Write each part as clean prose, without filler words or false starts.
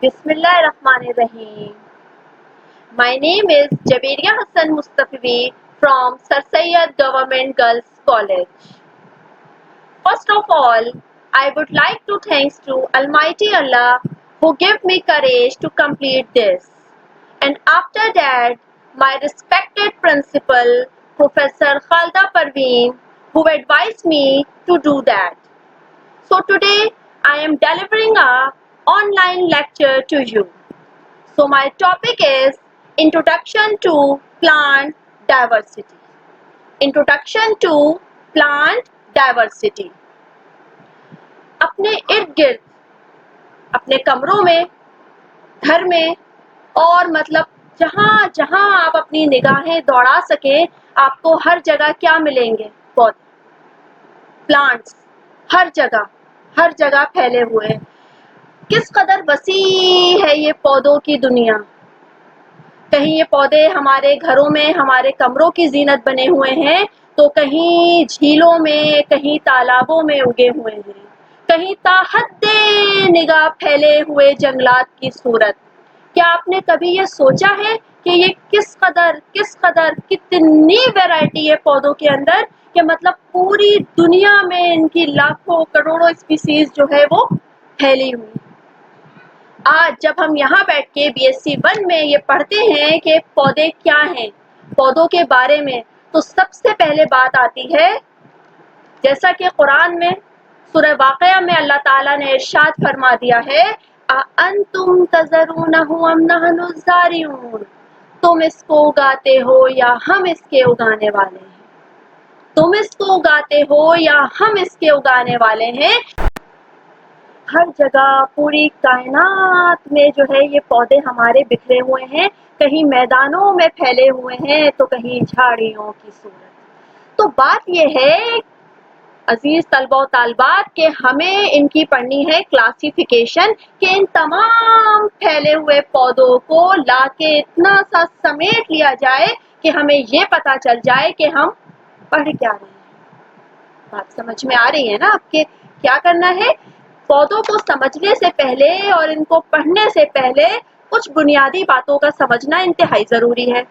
Bismillahirrahmanirrahim. My name is Jaberia Hassan Mustafavi from Sir Sayyid Government Girls College. First of all, I would like to thanks to Almighty Allah who gave me courage to complete this. And after that, my respected principal, Professor Khalda Parveen, who advised me to do that. So today, I am delivering a online lecture to you. So my topic is Introduction to Plant Diversity. Introduction to Plant Diversity. अपने इर्द गिर्द, अपने कमरों में, घर में और मतलब जहाँ जहाँ आप अपनी निगाहें दौड़ा सके, आपको हर जगह क्या मिलेंगे? पौधे, प्लांट्स, हर जगह फैले हुए हैं। किस कदर वसी है ये पौधों की दुनिया। कहीं ये पौधे हमारे घरों में, हमारे कमरों की जीनत बने हुए हैं, तो कहीं झीलों में, कहीं तालाबों में उगे हुए हैं, कहीं ताहद्दे निगाह फैले हुए जंगलात की सूरत। क्या आपने कभी ये सोचा है कि ये किस कदर कितनी वैरायटी है पौधों के अंदर, कि मतलब पूरी दुनिया में इनकी लाखों करोड़ों स्पीसीज जो है वो फैली हुई। आज जब हम यहाँ बैठ के BSc 1 में ये पढ़ते हैं कि पौधे क्या हैं, पौधों के बारे में, तो सबसे पहले बात आती है, जैसा कि कुरान में सूरह वाक़िया में अल्लाह ताला ने इरशाद फरमा दिया है, अंतुम तज़रूनहु अम नहनु ज़ारिऊन, तुम इसको उगाते हो या हम इसके उगाने वाले हैं। तुम इसको उगाते हो या हम इसके उगाने वाले हैं। हर जगह पूरी कायनात में जो है ये पौधे हमारे बिखरे हुए हैं, कहीं मैदानों में फैले हुए हैं तो कहीं झाड़ियों की सूरत। तो बात ये है अजीज तलबा तालबात के हमें इनकी पढ़नी है क्लासिफिकेशन, कि इन तमाम फैले हुए पौधों को लाके इतना सा समेट लिया जाए कि हमें ये पता चल जाए कि हम पढ़ क्या रहे हैं। बात समझ में आ रही है ना आपके? क्या करना है, पौधों को समझने से पहले और इनको पढ़ने से पहले कुछ बुनियादी बातों का समझना इंतहाई जरूरी है।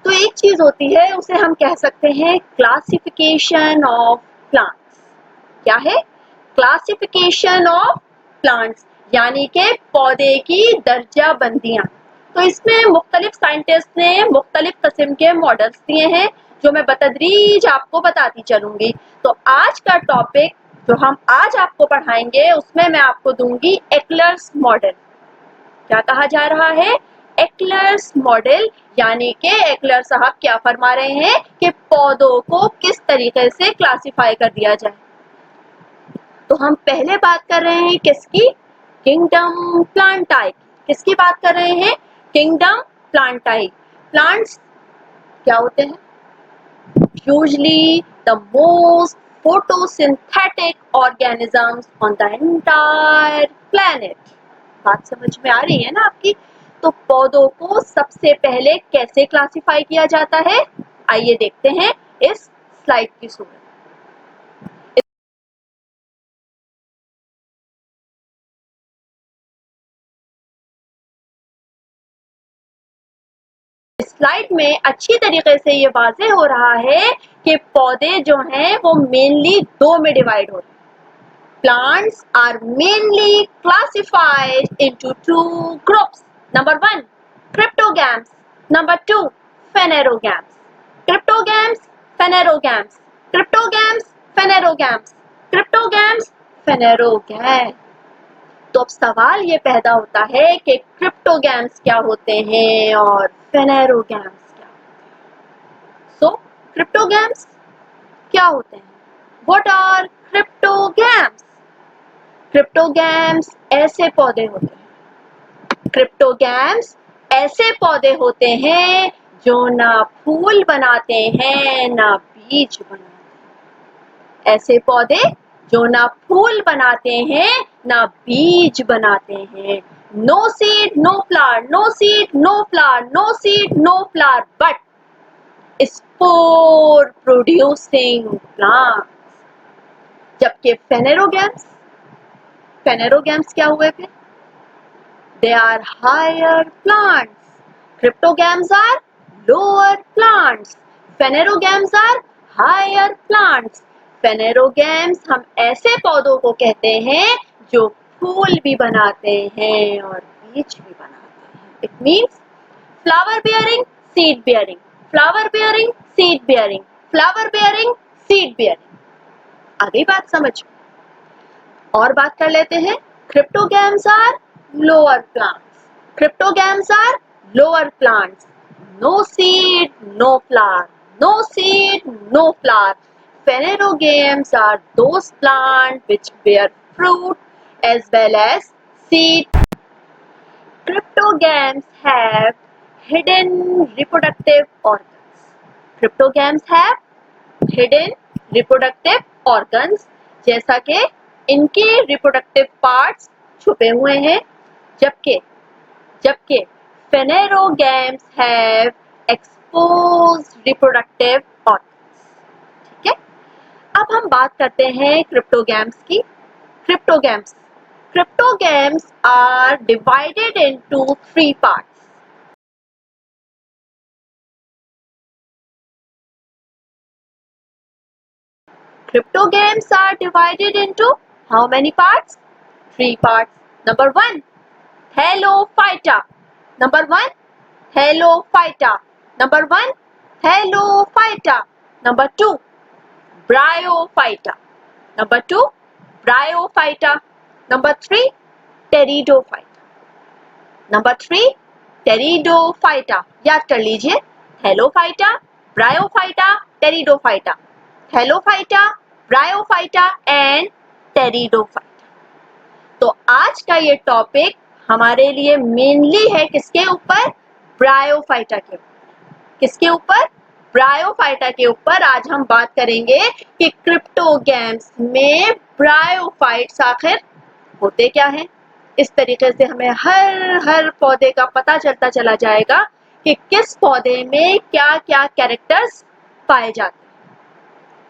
तो एक चीज होती है, उसे हम कह सकते हैं क्लासिफिकेशन ऑफ प्लांट्स। क्या है? क्लासिफिकेशन ऑफ प्लांट्स, यानी कि पौधे की दर्जा बंदियां। तो इसमें मुख्तलिफ साइंटिस्ट ने मुख्तलिफ किस्म के मॉडल्स दिए हैं, जो मैं बतदरीज आपको बताती चलूंगी। तो आज का टॉपिक जो हम आज आपको पढ़ाएंगे, उसमें मैं आपको दूंगी एक्लर्स मॉडल। क्या कहा जा रहा है? एक्लर्स मॉडल, यानी कि एक्लर साहब क्या फरमा रहे हैं कि पौधों को किस तरीके से क्लासिफाई कर दिया जाए। तो हम पहले बात कर रहे हैं किसकी? किंगडम प्लांटाई। किसकी बात कर रहे हैं? किंगडम प्लांटाई। प्लांट्स क्या होते हैं? Usually the most photosynthetic organisms on the entire planet. बात समझ में आ रही है ना आपकी? तो पौधों को सबसे पहले कैसे क्लासिफाई किया जाता है, आइए देखते हैं इस स्लाइड की सूरत। स्लाइड में अच्छी तरीके से ये वाज़ेह हो रहा है कि पौधे जो हैं वो मेनली दो में डिवाइड होते हैं। Plants are mainly classified into two groups. Number 1, cryptogams. Number 2, phanerogams. Cryptogams, phanerogams. Cryptogams, phanerogams. Cryptogams, phanerogams. तो अब सवाल ये पैदा होता है कि क्रिप्टोगैम्स क्या होते हैं और फेनेरोगैम्स क्या होते हैं। सो क्रिप्टोगैम्स क्या होते हैं? What are cryptogams? क्रिप्टोगैम्स ऐसे पौधे होते हैं, क्रिप्टोगैम्स ऐसे पौधे होते हैं जो ना फूल बनाते हैं ना बीज बनाते हैं। ऐसे पौधे जो ना फूल बनाते हैं ना बीज बनाते हैं। No seed no flower, no seed no flower, no seed no flower, but spore producing plants. जबकि फेनेरोगैम्स क्या हुए फिर? they are higher plants. Cryptogams are lower plants. Phanerogams are higher plants. Phanerogams हम ऐसे पौधों को कहते हैं जो फूल भी बनाते हैं और बीज भी बनाते हैं. It means flower bearing, seed bearing, flower bearing, seed bearing, flower bearing, seed bearing. आगे बात समझ और बात कर लेते हैं. Cryptogams are lower plants. Cryptogams are lower plants. No seed, no flower. No seed, no flower. Phanerogams are those plants which bear fruit as well as seed. Cryptogams have hidden reproductive organs. Cryptogams have hidden reproductive organs, जैसा कि इनके reproductive parts छुपे हुए हैं, जबकि phanerogams have exposed reproductive organs. ठीक है. अब हम बात करते हैं cryptogams की. Cryptogams are divided into three parts. Cryptogams are divided into how many parts? Three parts. Number one, Halophyta. Number one, Halophyta. Number one, Halophyta. Number two, Bryophyta. Number two, Bryophyta. Number three, Pteridophyta. Number three, Pteridophyta. याद कर लीजिए. Halophyta, Bryophyta, Pteridophyta. Halophyta, Bryophyta and Pteridophyta. तो आज का ये topic हमारे लिए mainly है किसके ऊपर? ब्रायोफाइटा के ऊपर. किसके ऊपर? ब्रायोफाइटा के ऊपर. आज हम बात करेंगे कि क्रिप्टोगैम्स में ब्रायोफाइट्स आखिर होते क्या हैं. इस तरीके से हमें हर पौधे का पता चलता चला जाएगा कि किस पौधे में क्या क्या कैरेक्टर्स पाए जाते हैं.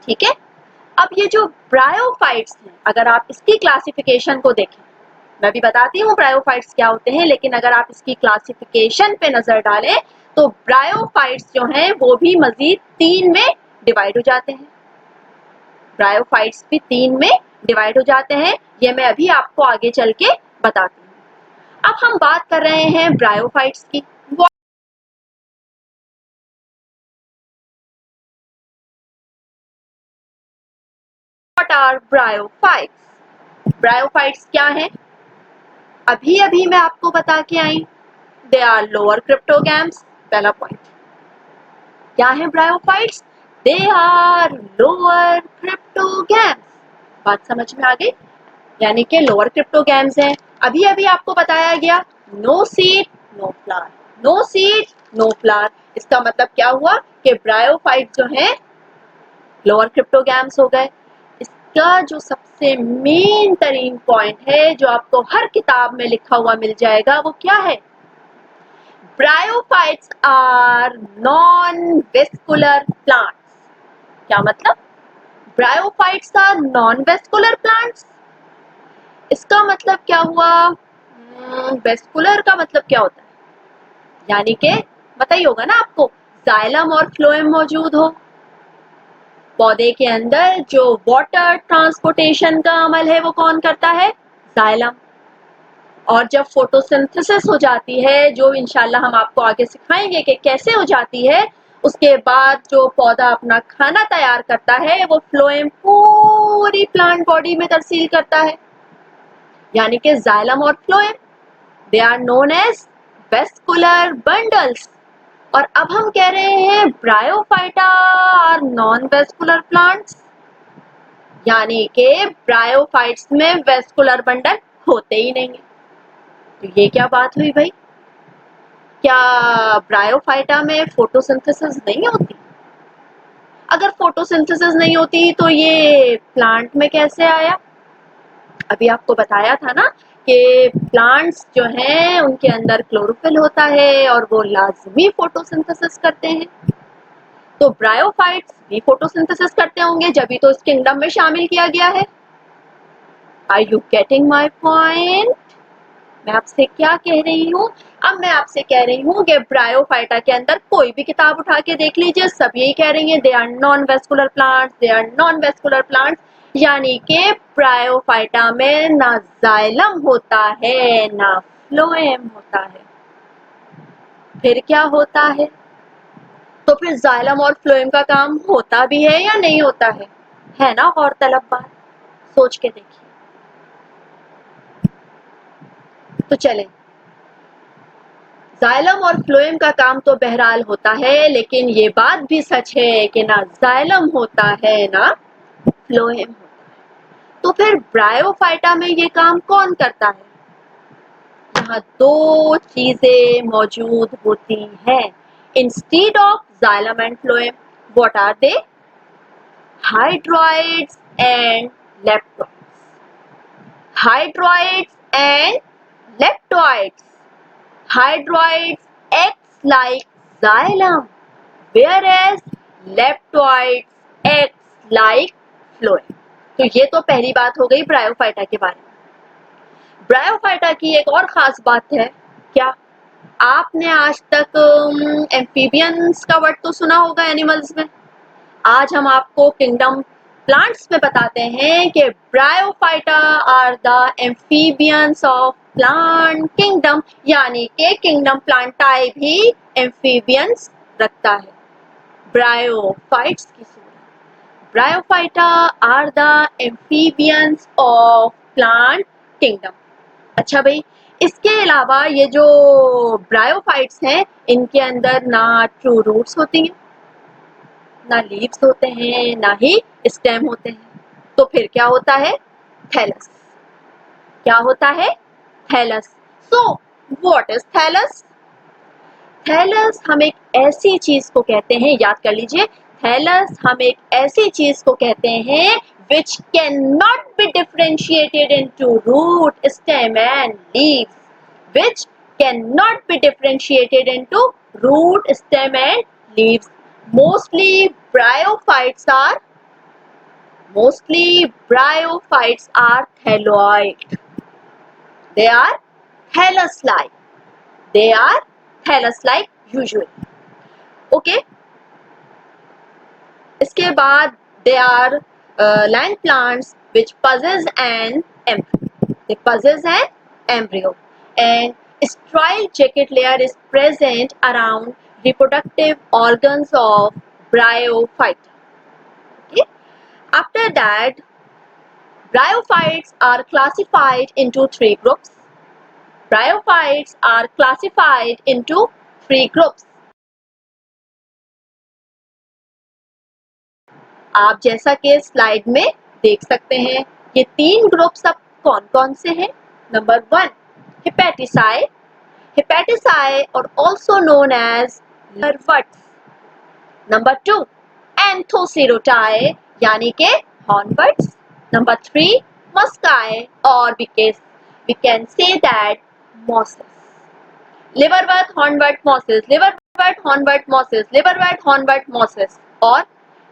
ठीक है. अब ये जो ब्रायोफाइट्स हैं, अगर आप इसकी क्लासिफिकेशन को देखें, मैं भी बताती हूँ ब्रायोफाइट्स क्या होते हैं, लेकिन अगर आप इसकी क्लासिफिकेशन पे नजर डालें तो ब्रायोफाइट्स जो हैं वो भी मजीद 3 में डिवाइड हो जाते हैं. ब्रायोफाइट्स भी 3 में डिवाइड हो जाते हैं. ये मैं अभी आपको आगे चल के बताती हूँ. अब हम बात कर रहे हैं ब्रायोफाइट्स की. What are bryophytes? ब्रायोफाइट्स क्या हैं? अभी मैं आपको बता के आई. They are lower cryptogams. पहला पॉइंट. क्या है bryophytes? They are lower cryptogams. बात समझ में आ गई? यानी कि लोअर क्रिप्टोगैम्स हैं. अभी आपको बताया गया no seed no flower. No seed no flower. इसका मतलब क्या हुआ कि ब्रायोफाइट जो हैं लोअर क्रिप्टोगैम्स हो गए. इसका जो सबसे मेन तरीन पॉइंट है जो आपको हर किताब में लिखा हुआ मिल जाएगा वो क्या है? Bryophytes are non-vascular plants. क्या मतलब? Bryophytes are non-vascular plants. इसका मतलब क्या हुआ? वेस्कुलर का मतलब क्या होता है? यानी कि बताइए होगा ना आपको, जाइलम और फ्लोएम मौजूद हो. पौधे के अंदर जो वाटर ट्रांसपोर्टेशन का अमल है वो कौन करता है? जाइलम. और जब फोटोसिंथेसिस हो जाती है, जो इंशाल्लाह हम आपको आगे सिखाएंगे कि कैसे हो जाती है, उसके बाद जो पौधा अपना खाना तैयार करता है वो फ्लोएम पूरी प्लांट बॉडी में तरसील करता है. यानी कि जाइलम और phloem they are known as vascular bundles. और अब हम कह रहे हैं Bryophyta are non vascular plants. यानी कि ब्रायोफाइट्स में वेस्कुलर बंडल होते ही नहीं है. तो ये क्या बात हुई भाई? क्या ब्रायोफाइटा में फोटोसिंथेसिस नहीं होती? अगर फोटोसिंथेसिस नहीं होती तो ये प्लांट में कैसे आया? अभी आपको बताया था ना कि प्लांट्स जो हैं उनके अंदर क्लोरोफिल होता है और वो लाजमी फोटोसिंथेसिस करते हैं. तो ब्रायोफाइट्स भी फोटोसिंथेसिस करते होंगे, जब तो इस किंगडम में शामिल किया गया है. Are you getting my point? मैं आपसे क्या कह रही हूँ? अब मैं आपसे कह रही हूँ कि ब्रायोफाइटा के अंदर कोई भी किताब उठा के देख लीजिए, सब यही कह रही है they are non vascular plants, they are non vascular plants. यानी कि ब्रायोफाइटा में ना जाइलम होता है ना फ्लोएम होता है। फिर क्या होता है? तो फिर जाइलम और फ्लोएम का काम होता भी है या नहीं होता है ना गौरतलब बात? सोच के देखिए। तो चले, जाइलम और फ्लोएम का काम तो बहरहाल होता है, लेकिन ये बात भी सच है कि ना जाइलम होता है ना फ्लोएम होता है। तो फिर ब्रायोफाइटा में ये काम कौन करता है? यहाँ दो चीजें मौजूद होती हैं instead of xylem and phloem. What are they? Hydroids and leptoids. Hydroids and leptoids. Hydroids acts like xylem, whereas leptoids acts like phloem. तो ये तो पहली बात हो गई ब्रायोफाइटा के बारे में। ब्रायोफाइटा की एक और खास बात है, क्या आपने आज तक एम्फीबियंस का वर्ड तो सुना होगा एनिमल्स में? आज हम आपको किंगडम प्लांट्स में बताते हैं कि Bryophyta are the amphibians of plant kingdom, यानी कि किंगडम प्लांटाई भी एम्फीबियंस रखता है ब्रायोफाइट्स की सूरत। Bryophyta are the amphibians of plant kingdom. अच्छा भाई, इसके अलावा ये जो ब्रायोफाइट्स हैं, इनके अंदर ना ट्रू रूट्स होती हैं, ना लीव्स होते हैं, ना ही स्टेम होते हैं। तो फिर क्या होता है? थैलस। क्या होता है? Thallus. So what is thallus? Thallus हम एक ऐसी चीज को कहते हैं, याद कर लीजिए, थैलस हम एक ऐसी चीज को कहते हैं which cannot be differentiated into root, stem and leaves. Which cannot be differentiated into root, stem and leaves. Mostly bryophytes are thalloid. They are thallus-like. They are thallus-like usually. Okay. इसके बाद they are land plants which possess an embryo. They possess an embryo, and sterile jacket layer is present around reproductive organs of bryophyta. Okay. After that, bryophytes are classified into three groups. Bryophytes are classified into three groups. आप जैसा कि slide में देख सकते हैं, ये तीन groups अब कौन कौन से हैं? नंबर 1, हेपेटिसाई. हेपेटिसाई और ऑल्सो नोन एज लर्वट्स. नंबर 2, एंथोसेरोटाई यानी के हॉर्नबर्ड्स. नंबर 3, मस्काई और we can say that mosses. Liverwort, hornwort, mosses, liverwort, hornwort, mosses, liverwort, hornwort, mosses और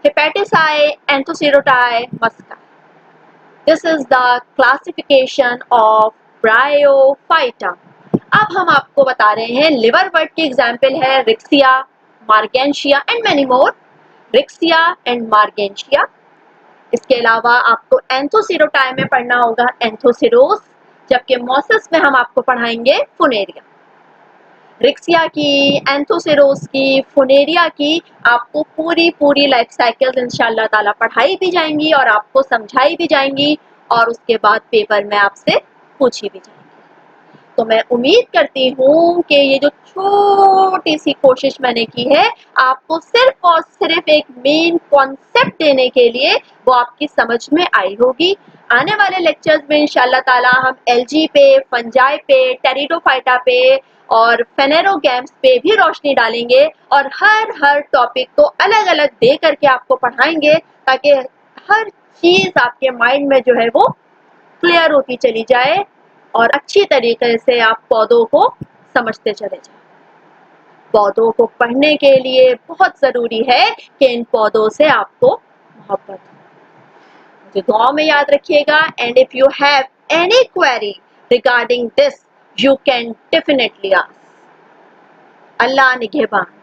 हेपेटिसाई, एंथोसेरोटाई, मस्काई. This is the classification of Bryophyta. अब हम आपको बता रहे हैं लिवरवर्ट की एग्जाम्पल है Riccia, Marchantia and many more. Riccia and Marchantia. इसके अलावा आपको एंथोसेरोटाई में पढ़ना होगा एंथोसेरोस, जबकि मॉसेस में हम आपको पढ़ाएंगे फुनेरिया. रिक्सिया की, एंथोसेरोस की, फुनेरिया की आपको पूरी लाइफ साइकिल इंशाल्लाह ताला पढ़ाई भी जाएंगी और आपको समझाई भी जाएंगी और उसके बाद पेपर में आपसे पूछी भी जाएंगी. तो मैं उम्मीद करती हूँ कि ये जो छोटी सी कोशिश मैंने की है आपको सिर्फ और सिर्फ एक मेन कॉन्सेप्ट देने के लिए, वो आपकी समझ में आई होगी. आने वाले लेक्चर्स में इंशाल्लाह ताला हम एलजी पे, फंजाई पे, टेरिडोफाइटा पे और फेनेरोगैम्स पे भी रोशनी डालेंगे और हर टॉपिक को अलग अलग दे करके आपको पढ़ाएंगे, ताकि हर चीज आपके माइंड में जो है वो क्लियर होती चली जाए और अच्छी तरीके से आप पौधों को समझते चले जाएं. पौधों को पढ़ने के लिए बहुत जरूरी है कि इन पौधों से आपको मोहब्बत हो. मुझे दुआ में याद रखिएगा. And if you have any query regarding this You can definitely ask. Allah Nighehban.